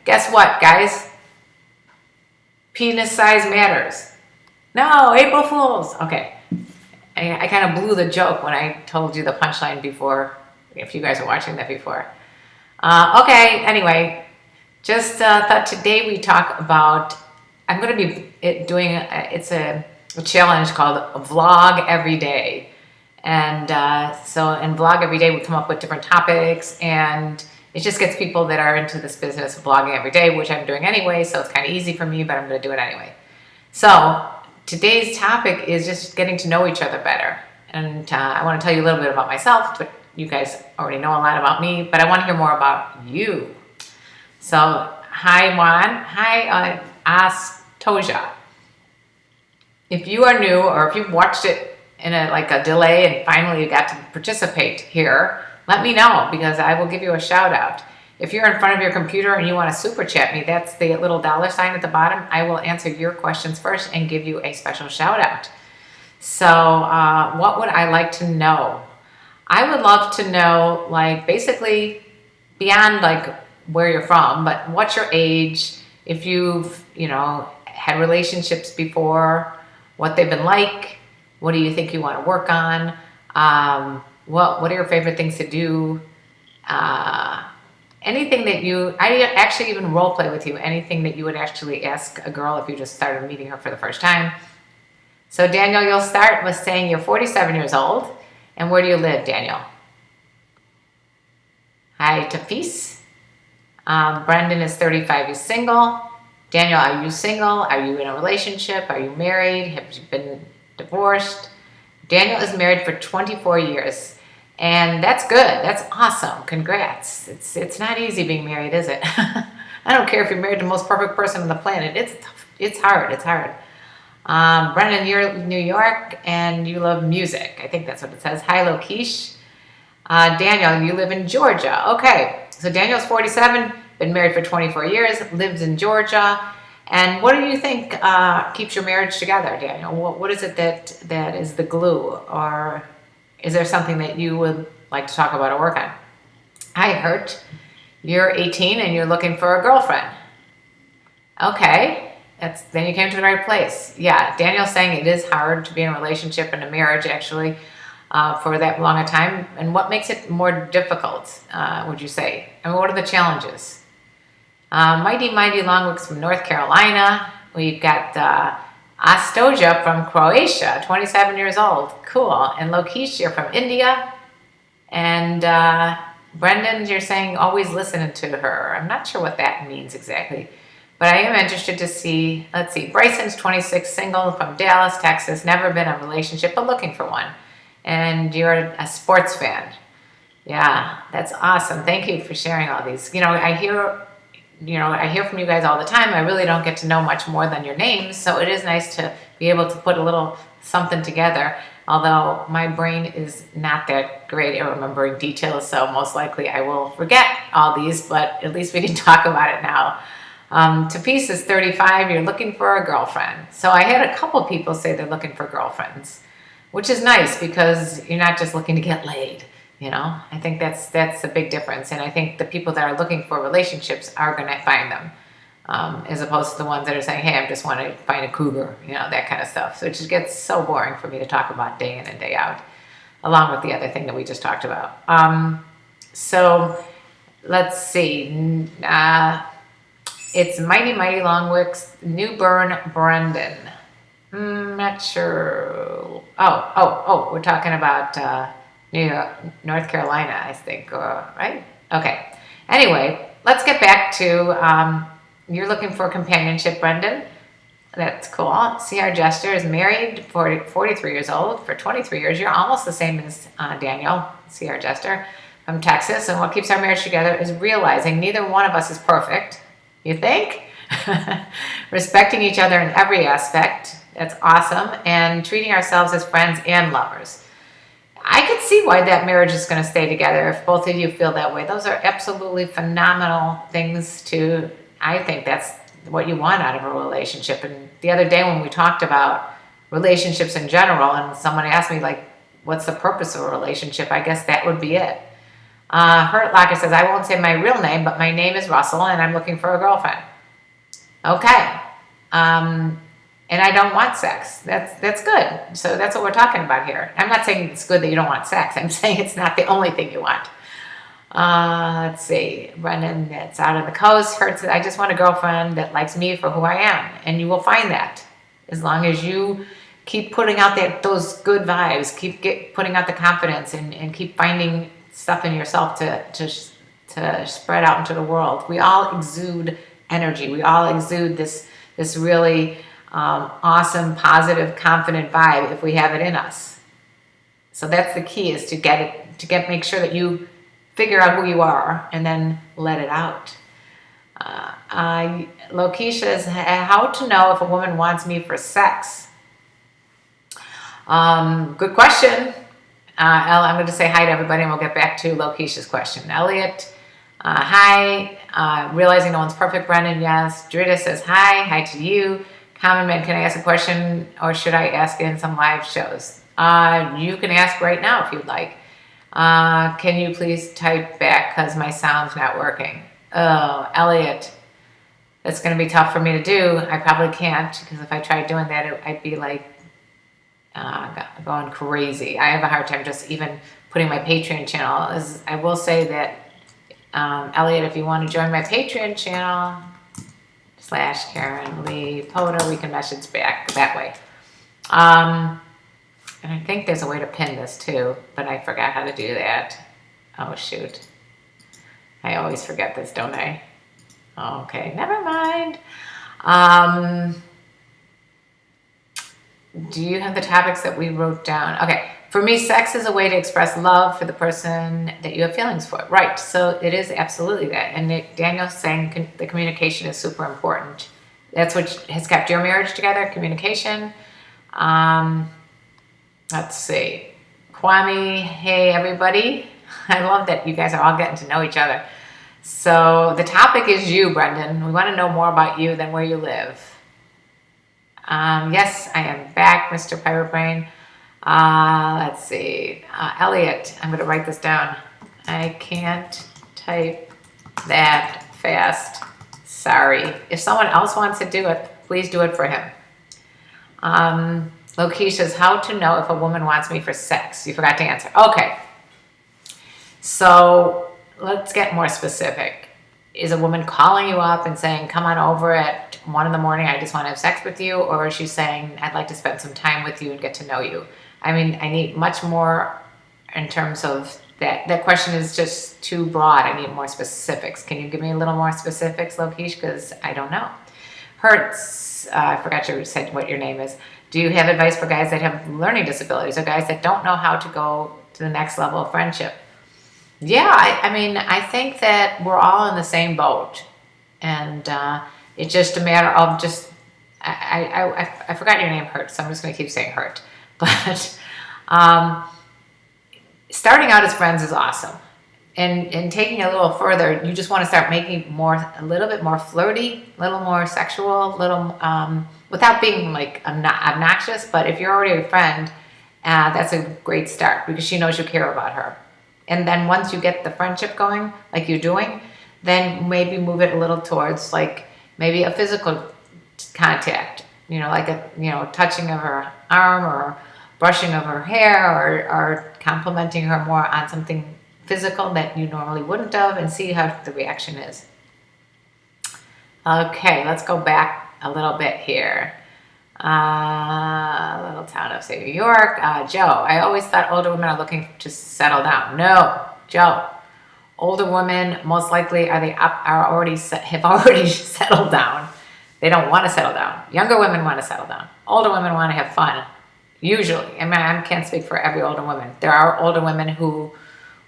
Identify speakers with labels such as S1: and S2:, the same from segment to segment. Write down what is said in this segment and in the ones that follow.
S1: Guess what, guys? Penis size matters. No, April Fools. Okay. I kind of blew the joke when I told you the punchline before, if you guys were watching that before. Okay, anyway, just thought today we talk about, I'm going to be doing, it's a challenge called Vlog Every Day. And so in Vlog Every Day, we come up with different topics, and it just gets people that are into this business of vlogging every day, which I'm doing anyway, so it's kind of easy for me, but I'm going to do it anyway. So today's topic is just getting to know each other better. And I want to tell you a little bit about myself, but you guys already know a lot about me, but I want to hear more about you. So, hi Juan. Hi Astoja. If you are new, or if you've watched it in a delay and finally you got to participate here, let me know, because I will give you a shout out. If you're in front of your computer and you want to super chat me, that's the little $ sign at the bottom. I will answer your questions first and give you a special shout out. So what would I like to know? I would love to know, like, basically beyond like where you're from, but what's your age, if you've, had relationships before, what they've been like, what do you think you want to work on, what are your favorite things to do, anything that I actually even role play with you, anything that you would actually ask a girl if you just started meeting her for the first time. So Daniel, you'll start with saying you're 47 years old, and where do you live, Daniel? Hi, Tafis. Brendan is 35, he's single. Daniel, are you single? Are you in a relationship? Are you married? Have you been divorced? Daniel is married for 24 years. And that's good. That's awesome. Congrats. It's not easy being married, is it? I don't care if you're married to the most perfect person on the planet. It's tough. It's hard. It's hard. Brendan, you're in New York and you love music. I think that's what it says. Hi, Lokish. Daniel, you live in Georgia. Okay. So Daniel's 47, been married for 24 years, lives in Georgia. And what do you think keeps your marriage together, Daniel? What is it that is the glue, or is there something that you would like to talk about or work on? Hi, Hurt. You're 18 and you're looking for a girlfriend. Okay, then you came to the right place. Yeah, Daniel's saying it is hard to be in a relationship and a marriage, actually, for that long a time. And what makes it more difficult, would you say? And what are the challenges? Mighty Longwicks from North Carolina. We've got Astoja from Croatia, 27 years old. Cool. And Lokesh, you're from India. And Brendan, you're saying always listening to her. I'm not sure what that means exactly. But I am interested to see, let's see, Bryson's 26, single from Dallas, Texas, never been in a relationship, but looking for one. And you're a sports fan. Yeah, that's awesome. Thank you for sharing all these. I hear from you guys all the time. I really don't get to know much more than your names, so it is nice to be able to put a little something together, although my brain is not that great at remembering details, so most likely I will forget all these, but at least we can talk about it now. Tapis is 35, you're looking for a girlfriend. So I had a couple people say they're looking for girlfriends, which is nice because you're not just looking to get laid. I think that's a big difference. And I think the people that are looking for relationships are going to find them, as opposed to the ones that are saying, hey, I just want to find a cougar, that kind of stuff. So it just gets so boring for me to talk about day in and day out, along with the other thing that we just talked about. So let's see. It's Mighty Longwicks, New Bern, Brendan. Not sure. Oh, we're talking about North Carolina, I think, right? Okay. Anyway, let's get back to you're looking for companionship, Brendan. That's cool. C.R. Jester is married, 43 years old, for 23 years. You're almost the same as Daniel, C.R. Jester, from Texas. And what keeps our marriage together is realizing neither one of us is perfect. You think? Respecting each other in every aspect. That's awesome. And treating ourselves as friends and lovers. I could see why that marriage is going to stay together if both of you feel that way. Those are absolutely phenomenal things I think that's what you want out of a relationship. And the other day when we talked about relationships in general, and someone asked me, like, what's the purpose of a relationship? I guess that would be it. Hurt Locker says, I won't say my real name, but my name is Russell and I'm looking for a girlfriend. Okay. And I don't want sex. That's good. So that's what we're talking about here. I'm not saying it's good that you don't want sex. I'm saying it's not the only thing you want. Let's see. Brendan, that's out on the coast. Hurts. I just want a girlfriend that likes me for who I am. And you will find that as long as you keep putting out those good vibes, keep putting out the confidence and keep finding stuff in yourself to spread out into the world. We all exude energy. We all exude this really awesome, positive, confident vibe if we have it in us. So that's the key, is to make sure that you figure out who you are and then let it out. Lokeisha says, how to know if a woman wants me for sex? Good question. I'm going to say hi to everybody and we'll get back to Lokeisha's question. Elliot, hi. Realizing no one's perfect. Brennan, yes. Drita says hi to you. Common Man, can I ask a question or should I ask in some live shows? You can ask right now if you'd like. Can you please type back because my sound's not working? Oh, Elliot, that's going to be tough for me to do. I probably can't, because if I tried doing that, I'd be like going crazy. I have a hard time just even putting my Patreon channel. I will say that, Elliot, if you want to join my Patreon channel, /KarenLee Poda, we can message back that way. And I think there's a way to pin this too, but I forgot how to do that. Oh, shoot. I always forget this, don't I? Okay, never mind. Do you have the topics that we wrote down? Okay, for me, sex is a way to express love for the person that you have feelings for. Right, so it is absolutely that. And Daniel's saying the communication is super important. That's what has kept your marriage together, communication. Let's see. Kwame, hey everybody. I love that you guys are all getting to know each other. So the topic is you, Brendan. We want to know more about you than where you live. Yes, I am back, Mr. Pirate Brain. Let's see. Elliot, I'm going to write this down. I can't type that fast. Sorry. If someone else wants to do it, please do it for him. Lokeisha says, how to know if a woman wants me for sex? You forgot to answer. Okay. So let's get more specific. Is a woman calling you up and saying, come on over at 1 in the morning, I just want to have sex with you? Or is she saying, I'd like to spend some time with you and get to know you? I mean, I need much more in terms of that. That question is just too broad. I need more specifics. Can you give me a little more specifics, Lokeisha? Because I don't know. Hertz, I forgot you said what your name is. Do you have advice for guys that have learning disabilities or guys that don't know how to go to the next level of friendship? Yeah, I mean, I think that we're all in the same boat. And it's just a matter of I forgot your name, Hurt, so I'm just going to keep saying Hurt. But starting out as friends is awesome. And taking it a little further, you just want to start making a little bit more flirty, a little more sexual, without being like obnoxious. But if you're already a friend, that's a great start because she knows you care about her. And then once you get the friendship going, like you're doing, then maybe move it a little towards like maybe a physical contact, like touching of her arm or brushing of her hair or complimenting her more on something physical that you normally wouldn't have, and see how the reaction is. Okay, let's go back a little bit here. Little town of, say, New York. Joe, I always thought older women are looking to settle down. No, Joe. Older women most likely have already settled down. They don't want to settle down. Younger women want to settle down. Older women want to have fun. Usually, I mean, I can't speak for every older woman. There are older women who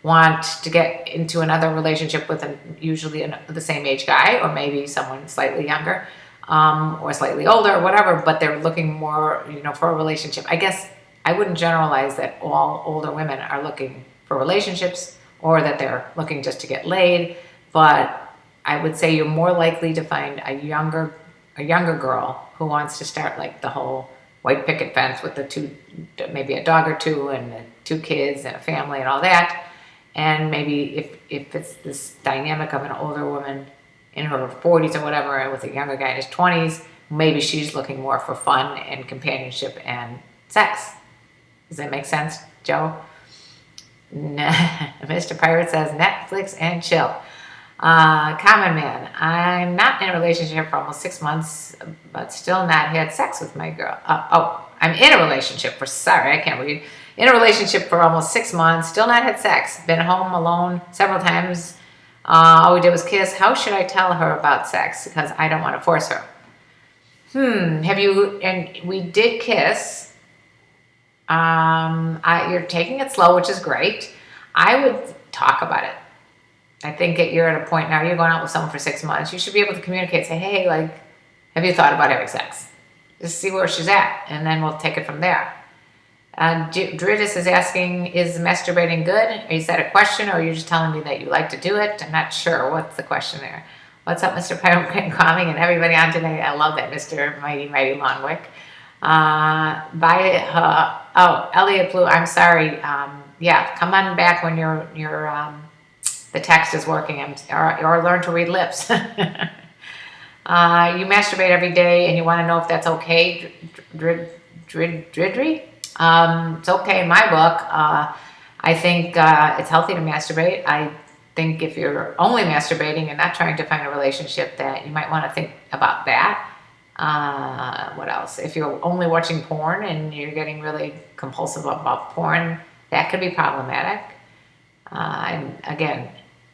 S1: want to get into another relationship with usually the same age guy, or maybe someone slightly younger, or slightly older, or whatever, but they're looking more, for a relationship. I guess I wouldn't generalize that all older women are looking for relationships or that they're looking just to get laid, but I would say you're more likely to find a younger girl who wants to start like the whole white picket fence with maybe a dog or two and 2 kids and a family and all that. And maybe if it's this dynamic of an older woman in her 40s or whatever with a younger guy in his 20s, maybe she's looking more for fun and companionship and sex. Does that make sense, Joe? Mr. Pirate says Netflix and chill. Common Man, I'm not in a relationship for almost 6 months, but still not had sex with my girl. I'm in a relationship for, sorry, I can't read. In a relationship for almost 6 months, still not had sex. Been home alone several times. All we did was kiss. How should I tell her about sex? Because I don't want to force her. And we did kiss. You're taking it slow, which is great. I would talk about it. I think you're at a point now, you're going out with someone for 6 months. You should be able to communicate, say, hey, like, have you thought about having sex? Just see where she's at, and then we'll take it from there. Dridis is asking, is masturbating good? Is that a question, or are you just telling me that you like to do it? I'm not sure. What's the question there? What's up, Mr. Pirate Calming, and everybody on today? I love that, Mr. Mighty Longwick. Elliot Blue, I'm sorry. Yeah, come on back when the text is working, or learn to read lips. You masturbate every day and you want to know if that's okay, Dridry? It's okay in my book. I think it's healthy to masturbate. I think if you're only masturbating and not trying to find a relationship, that you might want to think about that. What else? If you're only watching porn and you're getting really compulsive about porn, that could be problematic. And again,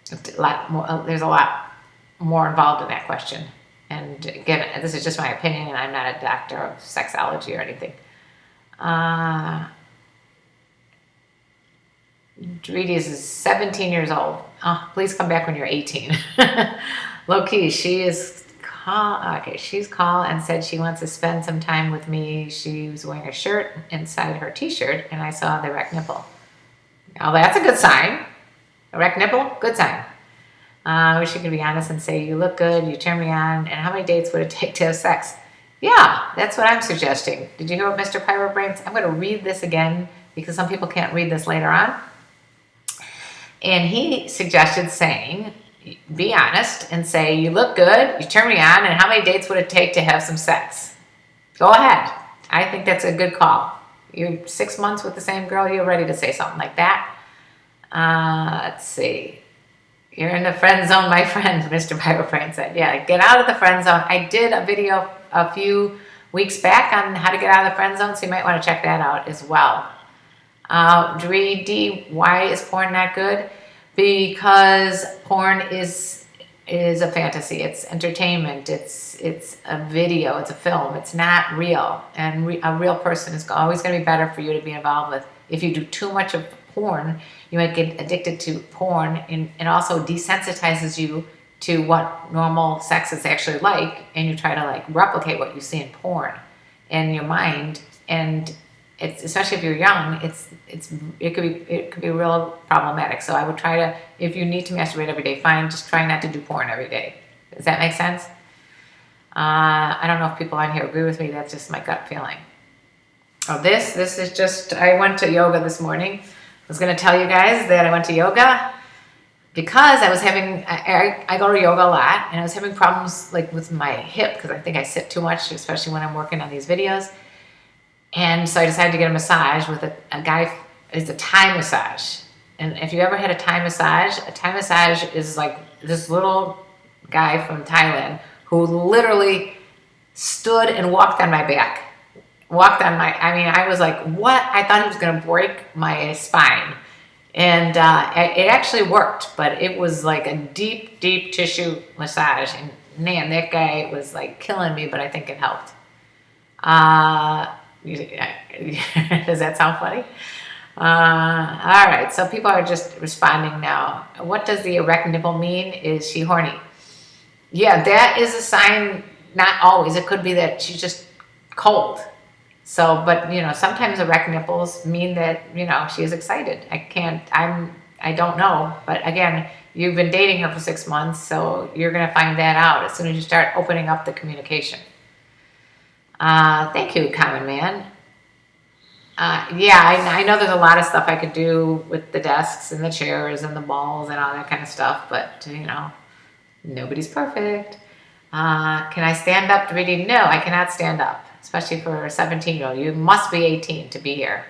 S1: there's a lot more involved in that question. And again, this is just my opinion, and I'm not a doctor of sexology or anything. Dredis is 17 years old. Oh, please come back when you're 18. Low key, she's called and said she wants to spend some time with me. She was wearing a shirt inside her t-shirt, and I saw the erect nipple. Oh, that's a good sign. Erect nipple, good sign. I wish you could be honest and say, you look good, you turn me on, and how many dates would it take to have sex? Yeah, that's what I'm suggesting. Did you hear what Mr. Pyro brings? I'm going to read this again because some people can't read this later on. And he suggested saying, be honest and say, you look good, you turn me on, and how many dates would it take to have some sex? Go ahead. I think that's a good call. You're 6 months with the same girl, you're ready to say something like that. Let's see. You're in the friend zone, my friend, Mr. Pyroprane said. Yeah, get out of the friend zone. I did a video a few weeks back on how to get out of the friend zone, so you might want to check that out as well. D, why is porn not good? Because porn is a fantasy. It's entertainment. It's a video. It's a film. It's not real. And a real person is always going to be better for you to be involved with. If you do too much of porn, you might get addicted to porn, and also desensitizes you to what normal sex is actually like, and you try to like replicate what you see in porn in your mind, and it's, especially if you're young, it could be real problematic. So I would try to, if you need to masturbate every day, fine, just try not to do porn every day. Does that make sense? I don't know if people on here agree with me. That's just my gut feeling. Oh, this is just, I went to yoga this morning. I was going to tell you guys that I went to yoga because I was having, I go to yoga a lot, and I was having problems like with my hip because I think I sit too much, especially when I'm working on these videos. And so I decided to get a massage with a guy. It's a Thai massage. And if you ever had a Thai massage is like this little guy from Thailand who literally stood and walked on my back. I was like, what? I thought he was going to break my spine. And it actually worked, but it was like a deep, deep tissue massage. And man, that guy was like killing me, but I think it helped. Does that sound funny? All right, so people are just responding now. What does the erect nipple mean? Is she horny? Yeah, that is a sign. Not always. It could be that she's just cold. So, but sometimes erect nipples mean that she is excited. I don't know, but again, you've been dating her for 6 months, so you're gonna find that out as soon as you start opening up the communication. Thank you, Common Man. Yeah, I know there's a lot of stuff I could do with the desks and the chairs and the balls and all that kind of stuff, but nobody's perfect. Can I stand up to reading? No, I cannot stand up, especially for a 17-year-old. You must be 18 to be here.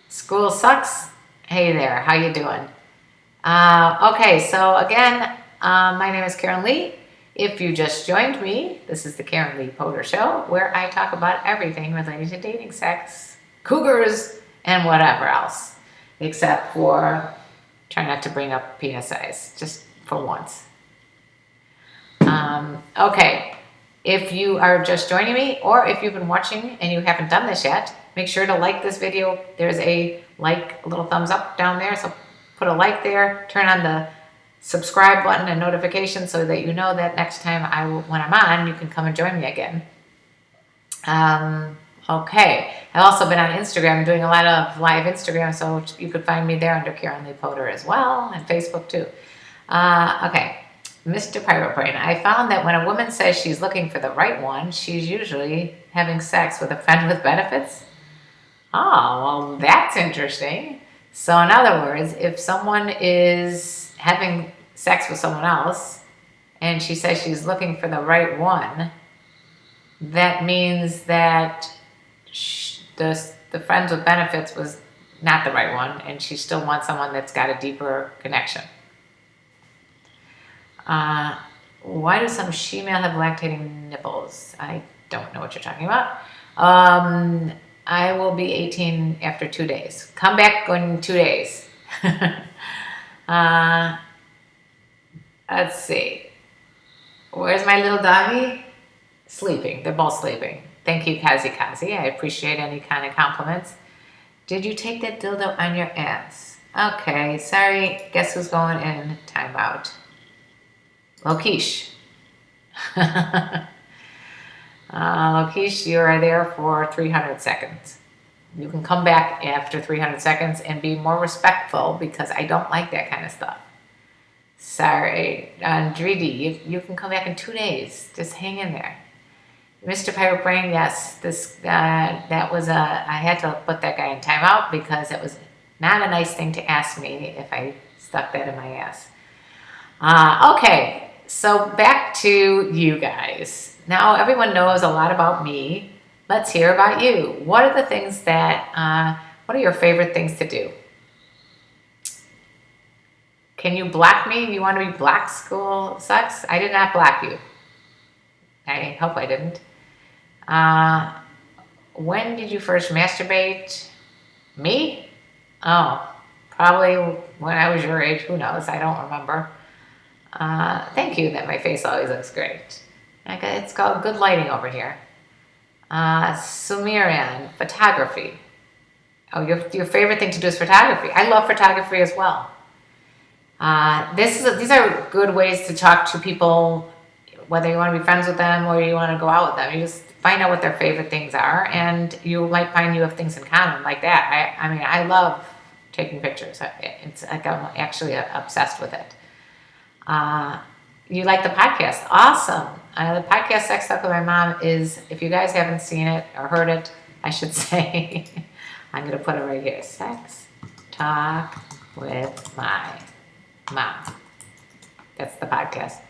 S1: School sucks. Hey there, how you doing? Okay, so again, my name is KarenLee. If you just joined me, this is the KarenLee Potter Show, where I talk about everything related to dating, sex, cougars, and whatever else, except for try not to bring up penis size, just for once. Okay, if you are just joining me, or if you've been watching and you haven't done this yet, make sure to like this video. There's a little thumbs up down there, so put a like there, turn on the subscribe button and notifications so that you know that next time when I'm on, you can come and join me again. Okay, I've also been on Instagram doing a lot of live Instagram, so you could find me there under KarenLee Potter as well, and Facebook too. Okay, Mr. Pirate Brain, I found that when a woman says she's looking for the right one, she's usually having sex with a friend with benefits. Oh, well, that's interesting. So in other words, if someone is having sex with someone else and she says she's looking for the right one, that means that the friends with benefits was not the right one, and she still wants someone that's got a deeper connection. Why do some she-male have lactating nipples? I don't know what you're talking about. I will be 18 after 2 days. Come back in 2 days. Let's see. Where's my little doggy? Sleeping. They're both sleeping. Thank you, Kazi Kazi. I appreciate any kind of compliments. Did you take that dildo on your ass? Okay, sorry. Guess who's going in? Timeout. Lokesh. Lokesh, you are there for 300 seconds. You can come back after 300 seconds and be more respectful, because I don't like that kind of stuff. Sorry. Dridi, you can come back in 2 days. Just hang in there. Mr. Pirate Brain, yes, that was I had to put that guy in timeout because it was not a nice thing to ask me if I stuck that in my ass. Okay, so back to you guys. Now everyone knows a lot about me. Let's hear about you. What are the things what are your favorite things to do? Can you block me? You want to be blocked? School sucks? I did not block you. I hope I didn't. When did you first masturbate? Me? Oh, probably when I was your age. Who knows? I don't remember. Thank you that my face always looks great. It's called good lighting over here. Sumirian, photography. Oh, your favorite thing to do is photography. I love photography as well. These are good ways to talk to people, whether you want to be friends with them or you want to go out with them. You just find out what their favorite things are, and you might find you have things in common like that. I mean, I love taking pictures. It's like I'm actually obsessed with it. You like the podcast? Awesome. The podcast Sex Talk with My Mom is, if you guys haven't seen it or heard it, I should say, I'm going to put it right here. Sex Talk with My Mom. That's the podcast.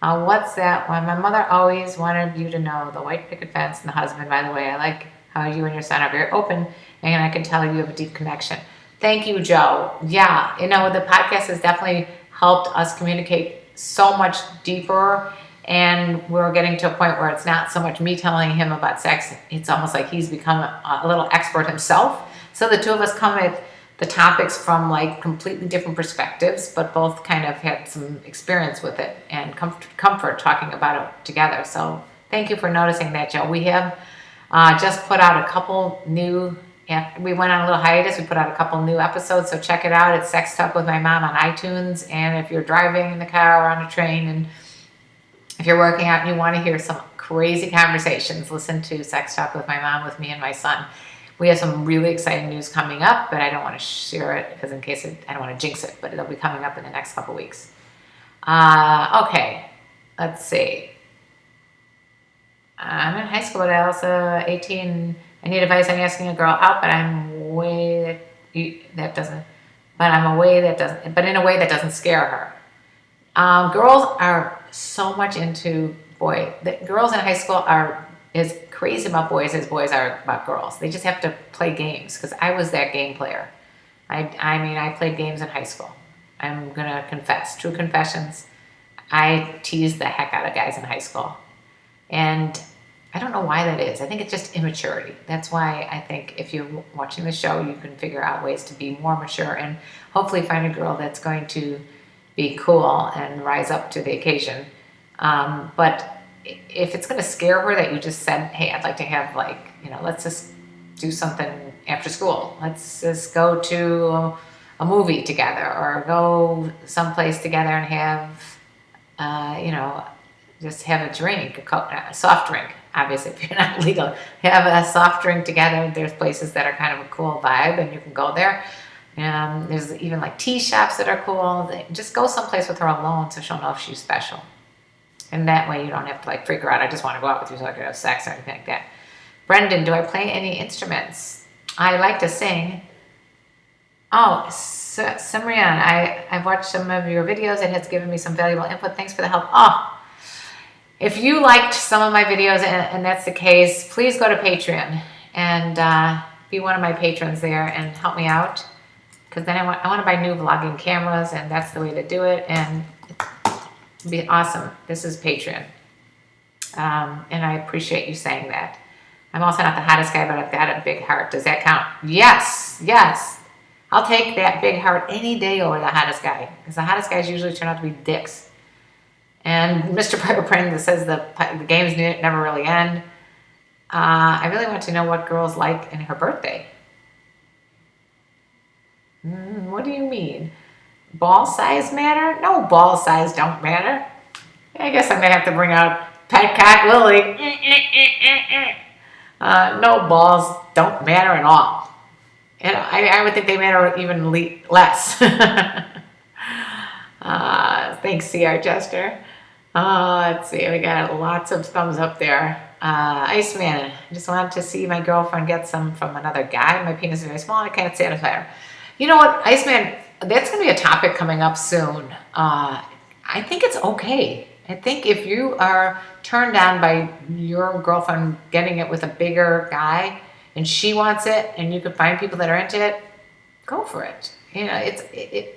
S1: What's that one? My mother always wanted you to know the white picket fence and the husband. By the way, I like how you and your son are very open, and I can tell you have a deep connection. Thank you, Joe. Yeah, the podcast has definitely helped us communicate so much deeper, and we're getting to a point where it's not so much me telling him about sex. It's almost like he's become a little expert himself. So the two of us come at the topics from like completely different perspectives, but both kind of had some experience with it and comfort talking about it together. So thank you for noticing that, Joe. We have just put out a couple new, we went on a little hiatus. We put out a couple new episodes, so check it out. It's Sex Talk with My Mom on iTunes. And if you're driving in the car or on a train, and if you're working out and you want to hear some crazy conversations, listen to Sex Talk with My Mom with me and my son. We have some really exciting news coming up, but I don't want to share it because in case I don't want to jinx it, but it'll be coming up in the next couple weeks. Okay, let's see. I'm in high school, but I also 18. I need advice on asking a girl out, but I'm way that doesn't, but I'm a way that doesn't, but in a way that doesn't scare her. Girls are so much into girls in high school are as crazy about boys as boys are about girls. They just have to play games because I was that game player. I mean, I played games in high school. I'm gonna confess, true confessions. I teased the heck out of guys in high school, and I don't know why that is. I think it's just immaturity. That's why I think if you're watching the show, you can figure out ways to be more mature and hopefully find a girl that's going to be cool and rise up to the occasion. But if it's going to scare her that you just said, hey, I'd like to have let's just do something after school. Let's just go to a movie together or go someplace together and have, just have a drink, a soft drink. Obviously, if you're not legal, have a soft drink together. There's places that are kind of a cool vibe and you can go there. There's even like tea shops that are cool. Just go someplace with her alone so she'll know if she's special. And that way you don't have to like freak her out. I just want to go out with you so I can have sex or anything like that. Brendan, do I play any instruments? I like to sing. Oh, Simrian, I've watched some of your videos. It has given me some valuable input. Thanks for the help. Oh, if you liked some of my videos and that's the case, please go to Patreon and be one of my patrons there and help me out. Because then I want to buy new vlogging cameras, and that's the way to do it. And it'd be awesome. This is Patreon. And I appreciate you saying that. I'm also not the hottest guy, but I've got a big heart. Does that count? Yes. I'll take that big heart any day over the hottest guy. Because the hottest guys usually turn out to be dicks. And Mr. Piper says the games never really end. I really want to know what girls like in her birthday. What do you mean? Ball size matter? No, ball size don't matter. I guess I'm going to have to bring out Pet Cat Willie. No, balls don't matter at all. And I would think they matter even less. Thanks, C.R. Jester. Let's see, we got lots of thumbs up there. Iceman, I just wanted to see my girlfriend get some from another guy. My penis is very small and I can't satisfy her. You know what, Iceman, that's going to be a topic coming up soon. I think it's okay. I think if you are turned on by your girlfriend getting it with a bigger guy and she wants it and you can find people that are into it, go for it. You know,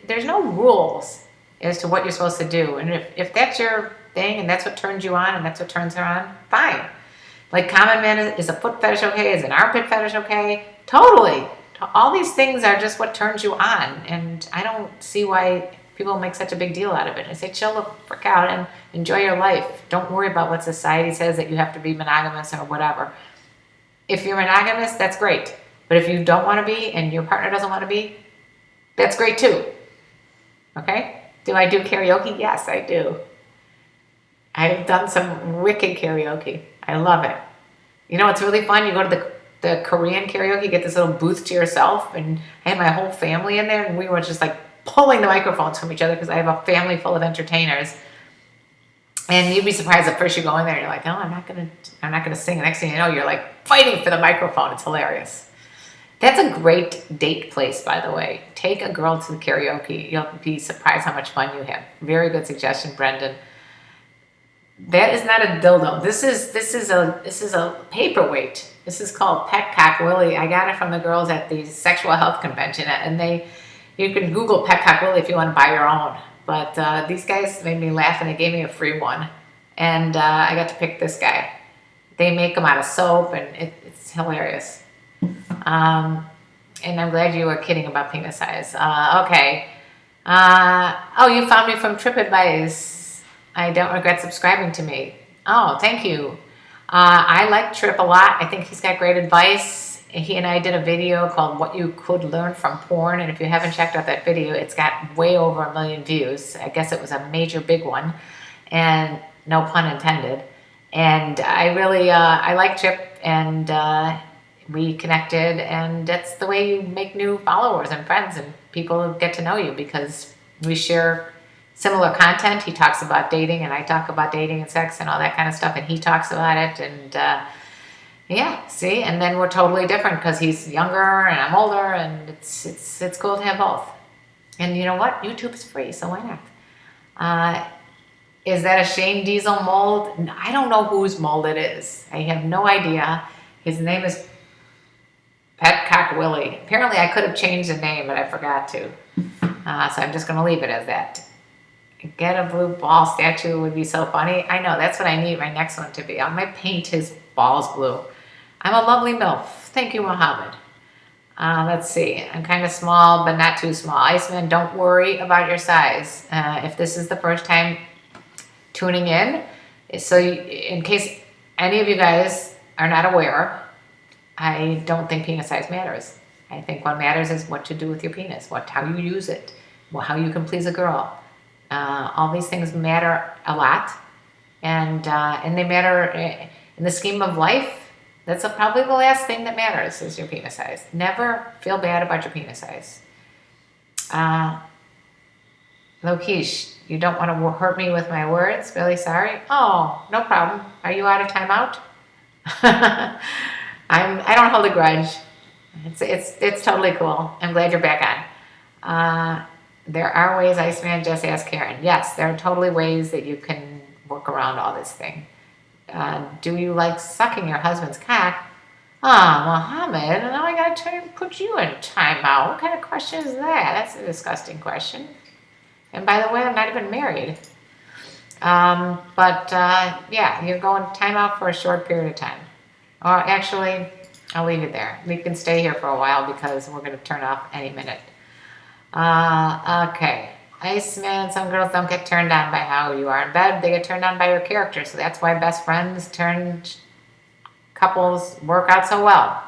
S1: there's no rules as to what you're supposed to do. And if that's your thing and that's what turns you on and that's what turns her on, fine. Like common man, is a foot fetish okay? Is an armpit fetish okay? Totally. All these things are just what turns you on. And I don't see why people make such a big deal out of it. I say chill the frick out and enjoy your life. Don't worry about what society says that you have to be monogamous or whatever. If you're monogamous, that's great. But if you don't want to be and your partner doesn't want to be, that's great too. Okay? Do I do karaoke? Yes, I do. I've done some wicked karaoke. I love it. You know, it's really fun. You go to the Korean karaoke, get this little booth to yourself, and I had my whole family in there, and we were just like pulling the microphones from each other because I have a family full of entertainers. And you'd be surprised at first you go in there and you're like, oh, I'm not gonna sing. The next thing you know, you're like fighting for the microphone. It's hilarious. That's a great date place, by the way. Take a girl to the karaoke. You'll be surprised how much fun you have. Very good suggestion, Brendan. That is not a dildo. This is a paperweight. This is called Pet Cock Willie. I got it from the girls at the sexual health convention, and you can Google Pet Cock Willie if you want to buy your own. But these guys made me laugh, and they gave me a free one, and I got to pick this guy. They make them out of soap, and it's hilarious. And I'm glad you were kidding about penis size. Okay. Oh, you found me from TripAdvice. I don't regret subscribing to me. Oh, thank you. I like Trip a lot. I think he's got great advice. He and I did a video called What You Could Learn from Porn. And if you haven't checked out that video, it's got way over 1 million views. I guess it was a major big one. And no pun intended. And I really, I like Trip, and we connected. And that's the way you make new followers and friends, and people get to know you because we share similar content. He talks about dating and I talk about dating and sex and all that kind of stuff, and he talks about it, and Yeah, see, and then we're totally different because he's younger and I'm older, and it's cool to have both. And you know what? YouTube is free, so why not? Uh, is that a Shane Diesel mold? I don't know whose mold it is. I have no idea. His name is Petcock Willie. Apparently, I could have changed the name, but I forgot to. So I'm just going to leave it as that. Get a blue ball statue would be so funny. I know, that's what I need my next one to be. I might paint his balls blue. I'm a lovely MILF. Thank you, Mohammed. Let's see. I'm kind of small, but not too small. Iceman, don't worry about your size. If this is the first time tuning in, so in case any of you guys are not aware, I don't think penis size matters. I think what matters is what to do with your penis, how you use it, how you can please a girl. All these things matter a lot, and they matter in the scheme of life. That's probably the last thing that matters is your penis size. Never feel bad about your penis size. Lokesh, you don't want to hurt me with my words. Really sorry. Oh, no problem. Are you out of timeout? I don't hold a grudge. It's totally cool. I'm glad you're back on. There are ways, Iceman, just ask Karen. Yes, there are totally ways that you can work around all this thing. Do you like sucking your husband's cock? Mohammed, now I gotta try to put you in timeout. What kind of question is that? That's a disgusting question. And by the way, I'm not even married. Yeah, you're going timeout for a short period of time. Or actually, I'll leave it there. We can stay here for a while because we're going to turn off any minute. Okay. Iceman, some girls don't get turned on by how you are in bed. They get turned on by your character. So that's why best friends turned couples work out so well.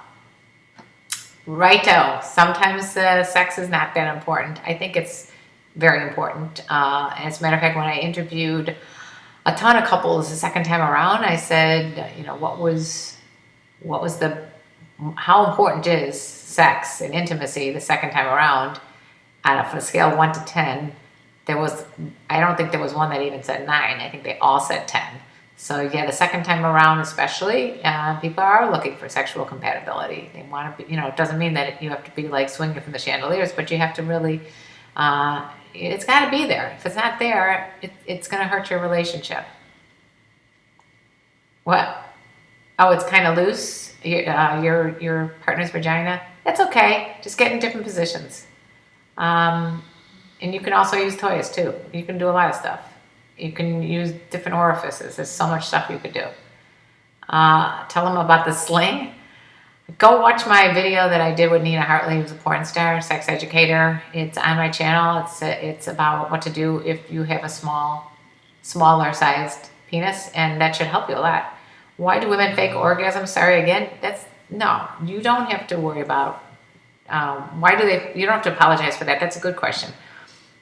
S1: Righto. Sometimes sex is not that important. I think it's very important. As a matter of fact, when I interviewed a ton of couples the second time around, I said, how important is sex and intimacy the second time around? On a scale of 1 to 10, I don't think there was one that even said 9. I think they all said 10. So yeah, the second time around especially, people are looking for sexual compatibility. They want to be, it doesn't mean that you have to be like swinging from the chandeliers, but you have to really, it's got to be there. If it's not there, it's going to hurt your relationship. What? Oh, it's kind of loose, your partner's vagina? That's okay. Just get in different positions. And you can also use toys too. You can do a lot of stuff. You can use different orifices. There's so much stuff you could do. Tell them about the sling. Go watch my video that I did with Nina Hartley, who's a porn star, sex educator. It's on my channel. It's about what to do if you have a smaller sized penis, and that should help you a lot. Why do women fake orgasms? Sorry again. No, you don't have to worry about. You don't have to apologize for that. That's a good question.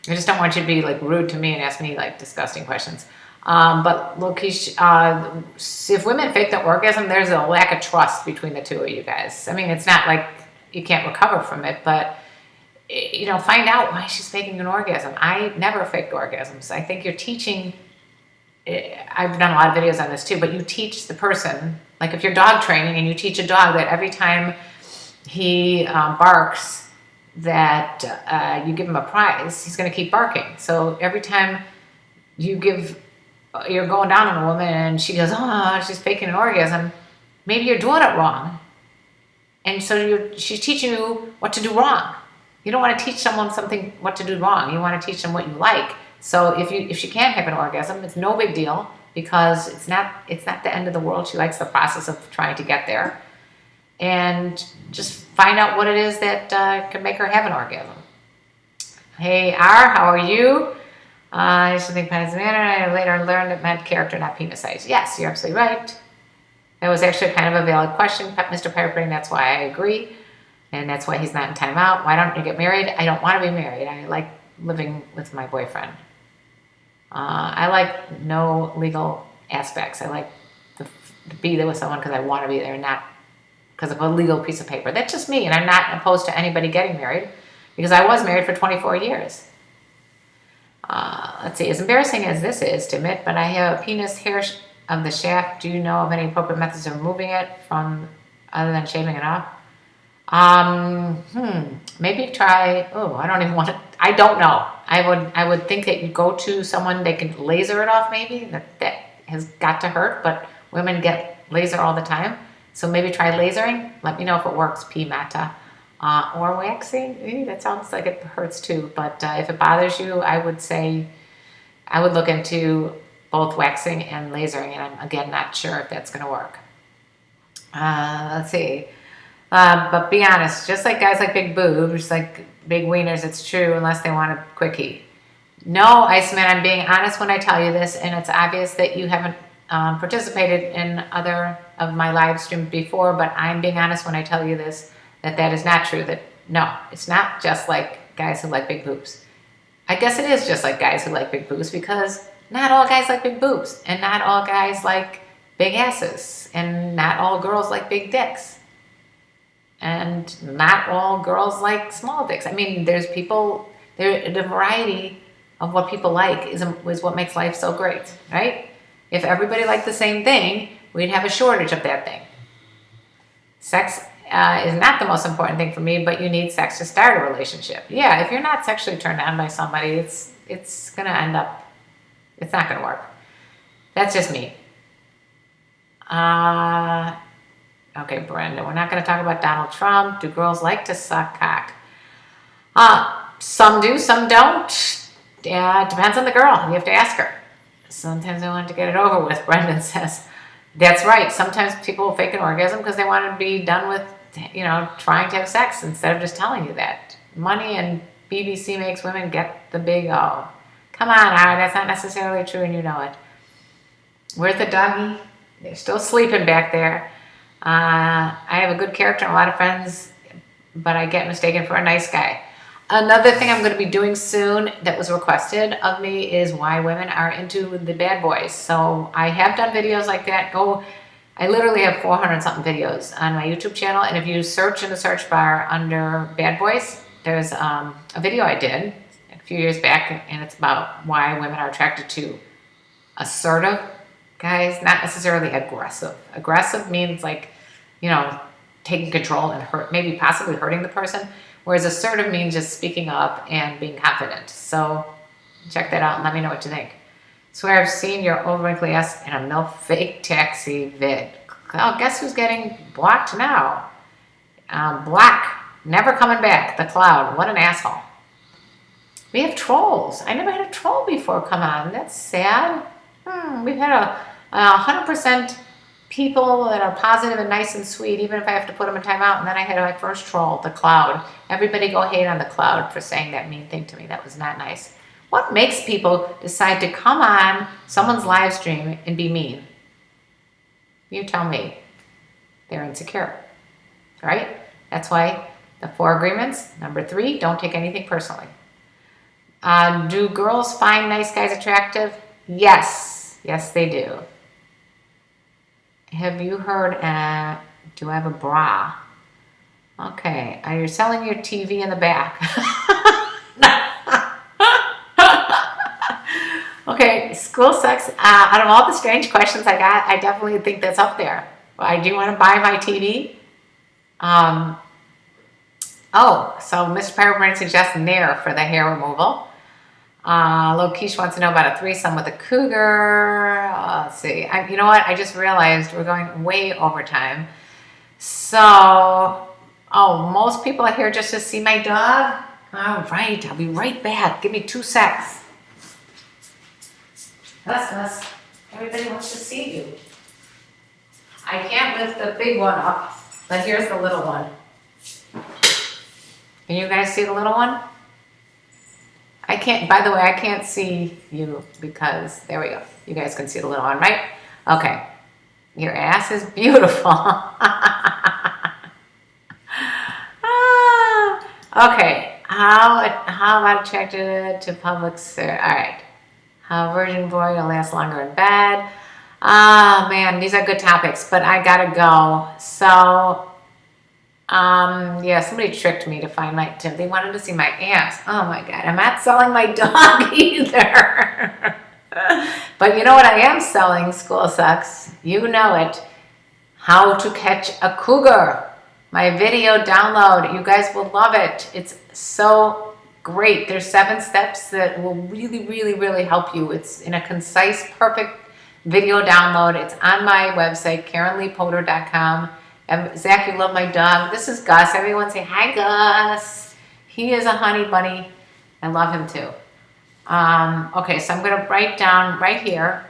S1: I just don't want you to be like rude to me and ask me like disgusting questions. But look, if women fake the orgasm, there's a lack of trust between the two of you guys. I mean, it's not like you can't recover from it, but find out why she's faking an orgasm. I never faked orgasms. I think you're teaching. I've done a lot of videos on this too, but you teach the person, like if you're dog training and you teach a dog that every time he barks that you give him a prize, he's going to keep barking. So every time you're going down on a woman and she goes, oh, she's faking an orgasm, maybe you're doing it wrong. And so she's teaching you what to do wrong. You don't want to teach someone what to do wrong. You want to teach them what you like. So if she can't have an orgasm, it's no big deal because it's not the end of the world. She likes the process of trying to get there. And just find out what it is that can make her have an orgasm. Hey, R, how are you? I used to think penis matter. I later learned it meant character, not penis size. Yes, you're absolutely right. That was actually kind of a valid question, Mr. Pepperpring. That's why I agree. And that's why he's not in timeout. Why don't you get married? I don't want to be married. I like living with my boyfriend. I like no legal aspects. I like to be there with someone because I want to be there, not because of a legal piece of paper. That's just me, and I'm not opposed to anybody getting married because I was married for 24 years. Let's see, as embarrassing as this is to admit, but I have a penis hair of the shaft. Do you know of any appropriate methods of removing it from other than shaving it off? Maybe try, oh, I don't even want to, I don't know. I would think that you go to someone, they can laser it off maybe. That has got to hurt, but women get laser all the time. So maybe try lasering. Let me know if it works, P. Mata. Or waxing. That sounds like it hurts too. But if it bothers you, I would say I would look into both waxing and lasering. And I'm, again, not sure if that's going to work. Let's see. But be honest, just like guys like big boobs, like big wieners, it's true unless they want a quickie. No, Iceman, I'm being honest when I tell you this, and it's obvious that you haven't participated in other of my live streams before, but I'm being honest when I tell you this, that is not true. That no, it's not just like guys who like big boobs. I guess it is just like guys who like big boobs, because not all guys like big boobs, and not all guys like big asses, and not all girls like big dicks, and not all girls like small dicks. I mean, there's people, the variety of what people like is what makes life so great, right? If everybody liked the same thing, we'd have a shortage of that thing. Sex is not the most important thing for me, but you need sex to start a relationship. Yeah, if you're not sexually turned on by somebody, it's going to end up, it's not going to work. That's just me. Okay, Brenda, we're not going to talk about Donald Trump. Do girls like to suck cock? Some do, some don't. Yeah, it depends on the girl. You have to ask her. Sometimes I want to get it over with, Brendan says. That's right. Sometimes people fake an orgasm because they want to be done with, trying to have sex instead of just telling you that. Money and BBC makes women get the big O. Come on, Ara, that's not necessarily true and you know it. Where's the doggy? They're still sleeping back there. I have a good character and a lot of friends, but I get mistaken for a nice guy. Another thing I'm going to be doing soon that was requested of me is why women are into the bad boys. So I have done videos like that. I literally have 400 something videos on my YouTube channel. And if you search in the search bar under bad boys, there's a video I did a few years back. And it's about why women are attracted to assertive guys, not necessarily aggressive. Aggressive means like, taking control and maybe possibly hurting the person. Whereas assertive means just speaking up and being confident. So check that out and let me know what you think. Swear I've seen your old wrinkly ass in a MILF fake taxi vid. Oh, guess who's getting blocked now? Black. Never coming back. The Cloud. What an asshole. We have trolls. I never had a troll before come on. That's sad. We've had 100% people that are positive and nice and sweet, even if I have to put them in timeout. And then I had my first troll, the Cloud. Everybody go hate on the Cloud for saying that mean thing to me. That was not nice. What makes people decide to come on someone's live stream and be mean? You tell me. They're insecure, right? That's why the 4 agreements. Number 3, don't take anything personally. Do girls find nice guys attractive? Yes. Yes, they do. Have you heard, do I have a bra? Okay, are you selling your TV in the back? Okay, school sex, out of all the strange questions I got, I definitely think that's up there. I do want to buy my TV. So Mr. Pyrobrain suggests Nair for the hair removal. Lokesh wants to know about a threesome with a cougar. Let's see. You know what? I just realized we're going way over time. So, most people are here just to see my dog? All right. I'll be right back. Give me 2 secs. Gus, everybody wants to see you. I can't lift the big one up, but here's the little one. Can you guys see the little one? I can't, by the way, I can't see you because, there we go. You guys can see the little one, right? Okay. Your ass is beautiful. Okay. How about attracted to public service? All right. How a virgin boy will last longer in bed. Man, these are good topics, but I gotta go. So, yeah, somebody tricked me to find they wanted to see my ass. Oh my God, I'm not selling my dog either. But you know what I am selling, School Sucks? You know it. How to catch a cougar. My video download. You guys will love it. It's so great. There's 7 steps that will really, really, really help you. It's in a concise, perfect video download. It's on my website, KarenLeePotter.com. And Zach, you love my dog. This is Gus. Everyone say hi, Gus. He is a honey bunny. I love him too. Okay, so I'm going to write down right here,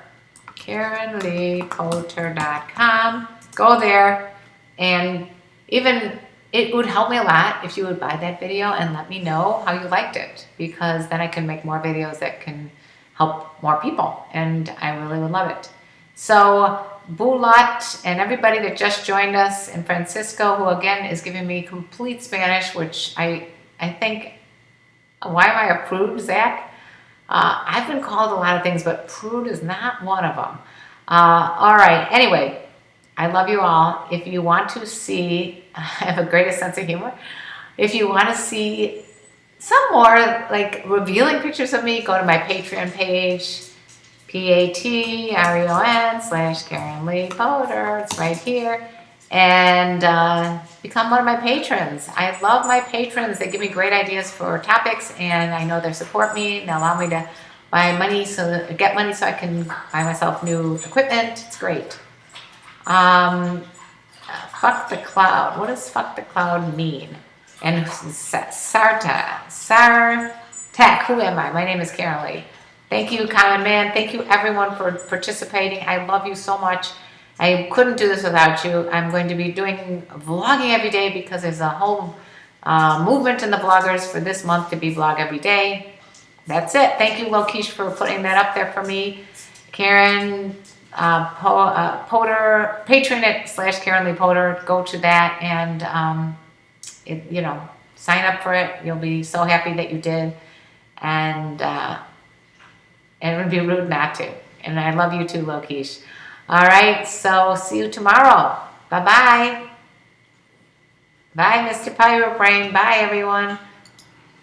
S1: KarenLeePotter.com. Go there, and even it would help me a lot if you would buy that video and let me know how you liked it, because then I can make more videos that can help more people, and I really would love it. So Bulat and everybody that just joined us, and Francisco, who again is giving me complete Spanish, which I think, why am I a prude, Zach? I've been called a lot of things, but prude is not one of them. All right, anyway, I love you all. If you want to see, I have a greatest sense of humor. If you want to see some more like revealing pictures of me, go to my Patreon page, patreon.com/KarenLeePotter. It's right here. And become one of my patrons. I love my patrons. They give me great ideas for topics, and I know they support me and allow me to buy money, get money so I can buy myself new equipment. It's great. Fuck the cloud. What does fuck the cloud mean? And Sartek, who am I? My name is KarenLee. Thank you, Common Man. Thank you, everyone, for participating. I love you so much. I couldn't do this without you. I'm going to be doing vlogging every day because there's a whole movement in the vloggers for this month to be vlog every day. That's it. Thank you, Lokesh, for putting that up there for me. Karen Potter, Patreon.com/KarenLeePotter. Go to that and sign up for it. You'll be so happy that you did, and it would be rude not to. And I love you too, Lokesh. All right, so see you tomorrow. Bye-bye. Bye, Mr. Pirate Brain. Bye, everyone.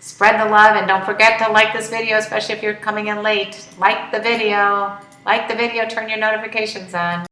S1: Spread the love, and don't forget to like this video, especially if you're coming in late. Like the video. Like the video. Turn your notifications on.